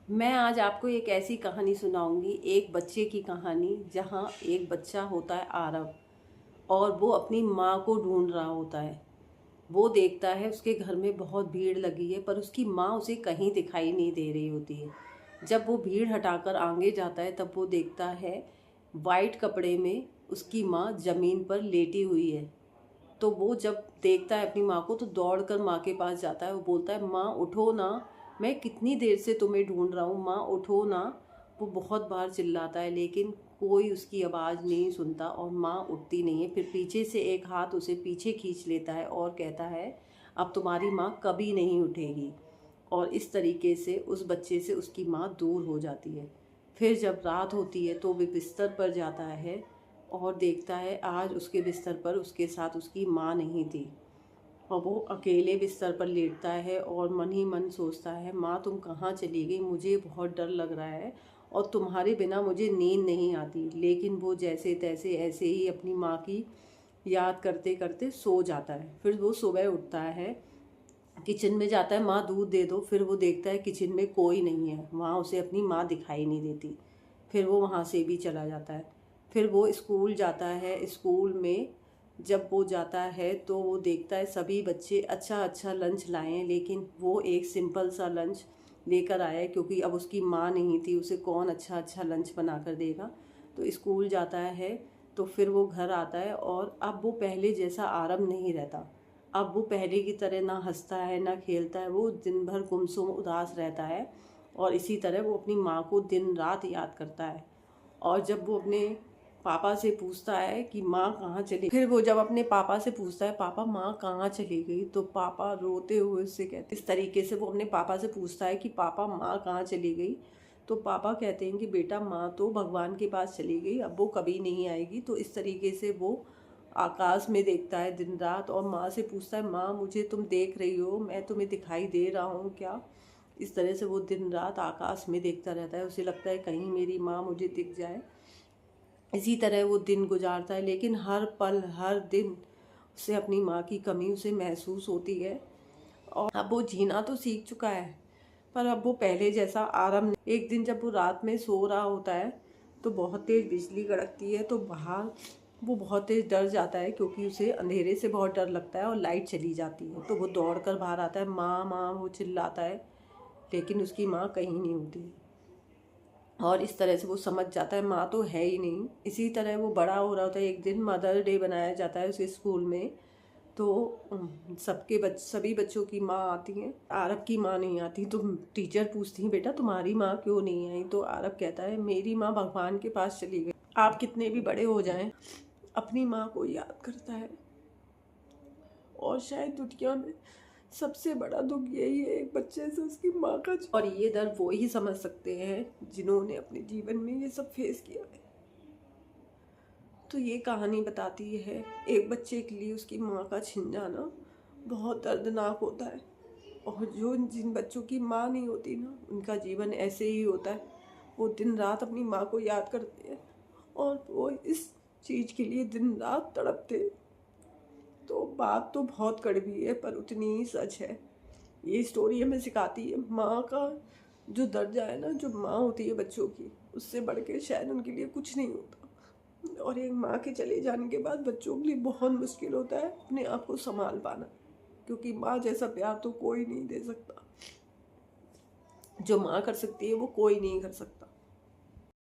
मैं आज आपको एक ऐसी कहानी सुनाऊंगी, एक बच्चे की कहानी, जहाँ एक बच्चा होता है आरव और वो अपनी माँ को ढूंढ रहा होता है। वो देखता है उसके घर में बहुत भीड़ लगी है, पर उसकी माँ उसे कहीं दिखाई नहीं दे रही होती है। जब वो भीड़ हटाकर आगे जाता है तब वो देखता है वाइट कपड़े में उसकी माँ ज़मीन पर लेटी हुई है। तो वो जब देखता है अपनी माँ को तो दौड़ कर माँ के पास जाता है। वो बोलता है, माँ उठो ना, मैं कितनी देर से तुम्हें ढूंढ रहा हूँ, माँ उठो ना। वो बहुत बार चिल्लाता है लेकिन कोई उसकी आवाज़ नहीं सुनता और माँ उठती नहीं है। फिर पीछे से एक हाथ उसे पीछे खींच लेता है और कहता है, अब तुम्हारी माँ कभी नहीं उठेगी। और इस तरीके से उस बच्चे से उसकी माँ दूर हो जाती है। फिर जब रात होती है तो वो बिस्तर पर जाता है और देखता है आज उसके बिस्तर पर उसके साथ उसकी माँ नहीं थी। और वो अकेले बिस्तर पर लेटता है और मन ही मन सोचता है, माँ तुम कहाँ चली गई, मुझे बहुत डर लग रहा है और तुम्हारे बिना मुझे नींद नहीं आती। लेकिन वो जैसे तैसे ऐसे ही अपनी माँ की याद करते करते सो जाता है। फिर वो सुबह उठता है, किचन में जाता है, माँ दूध दे दो। फिर वो देखता है किचन में कोई नहीं है, वहाँ उसे अपनी माँ दिखाई नहीं देती। फिर वो वहाँ से भी चला जाता है। फिर वो स्कूल जाता है। स्कूल में जब वो जाता है तो वो देखता है सभी बच्चे अच्छा अच्छा लंच लाए हैं, लेकिन वो एक सिंपल सा लंच लेकर आया है क्योंकि अब उसकी माँ नहीं थी, उसे कौन अच्छा अच्छा लंच बना कर देगा। तो स्कूल जाता है तो फिर वो घर आता है और अब वो पहले जैसा आराम नहीं रहता। अब वो पहले की तरह ना हंसता है ना खेलता है, वो दिन भर गुमसुम उदास रहता है। और इसी तरह वो अपनी माँ को दिन रात याद करता है। और जब वो अपने पापा से पूछता है कि माँ कहाँ चली, फिर वो जब अपने पापा से पूछता है, पापा माँ कहाँ चली गई, तो पापा रोते हुए उससे कहते, इस तरीके से वो अपने पापा से पूछता है कि पापा माँ कहाँ चली गई। तो पापा कहते हैं कि बेटा माँ तो भगवान के पास चली गई, अब वो कभी नहीं आएगी। तो इस तरीके से वो आकाश में देखता है दिन रात और माँ से पूछता है, माँ मुझे तुम देख रही हो, मैं तुम्हें दिखाई दे रहा हूँ क्या। इस तरह से वो दिन रात आकाश में देखता रहता है। उसे लगता है कहीं मेरी माँ मुझे दिख जाए। इसी तरह वो दिन गुजारता है, लेकिन हर पल हर दिन उसे अपनी माँ की कमी उसे महसूस होती है। और अब वो जीना तो सीख चुका है, पर अब वो पहले जैसा आराम नहीं। एक दिन जब वो रात में सो रहा होता है तो बहुत तेज बिजली कड़कती है। तो बाहर वो बहुत तेज डर जाता है क्योंकि उसे अंधेरे से बहुत डर लगता है और लाइट चली जाती है। तो वो दौड़ कर बाहर आता है, माँ माँ वो चिल्लाता है, लेकिन उसकी माँ कहीं नहीं होती। और इस तरह से वो समझ जाता है माँ तो है ही नहीं। इसी तरह वो बड़ा हो रहा होता है। एक दिन मदर डे बनाया जाता है उसे स्कूल में। तो सभी बच्चों की माँ आती हैं, आरव की माँ नहीं आती। तो टीचर पूछती हैं, बेटा तुम्हारी माँ क्यों नहीं आई। तो आरव कहता है, मेरी माँ भगवान के पास चली गई। आप कितने भी बड़े हो जाएं, अपनी माँ को याद करता है। और शायद दुनिया में सबसे बड़ा दुख यही है, एक बच्चे से उसकी माँ का और ये दर्द वो ही समझ सकते हैं जिन्होंने अपने जीवन में ये सब फेस किया है। तो ये कहानी बताती है एक बच्चे के लिए उसकी माँ का छिन जाना बहुत दर्दनाक होता है। और जो जिन बच्चों की माँ नहीं होती ना, उनका जीवन ऐसे ही होता है। वो दिन रात अपनी माँ को याद करते हैं और वो इस चीज़ के लिए दिन रात तड़पते। तो बात तो बहुत कड़वी है पर उतनी ही सच है। ये स्टोरी हमें सिखाती है माँ का जो दर्जा है ना, जो माँ होती है बच्चों की, उससे बढ़ के शायद उनके लिए कुछ नहीं होता। और एक माँ के चले जाने के बाद बच्चों के लिए बहुत मुश्किल होता है अपने आप को संभाल पाना, क्योंकि माँ जैसा प्यार तो कोई नहीं दे सकता। जो माँ कर सकती है वो कोई नहीं कर सकता।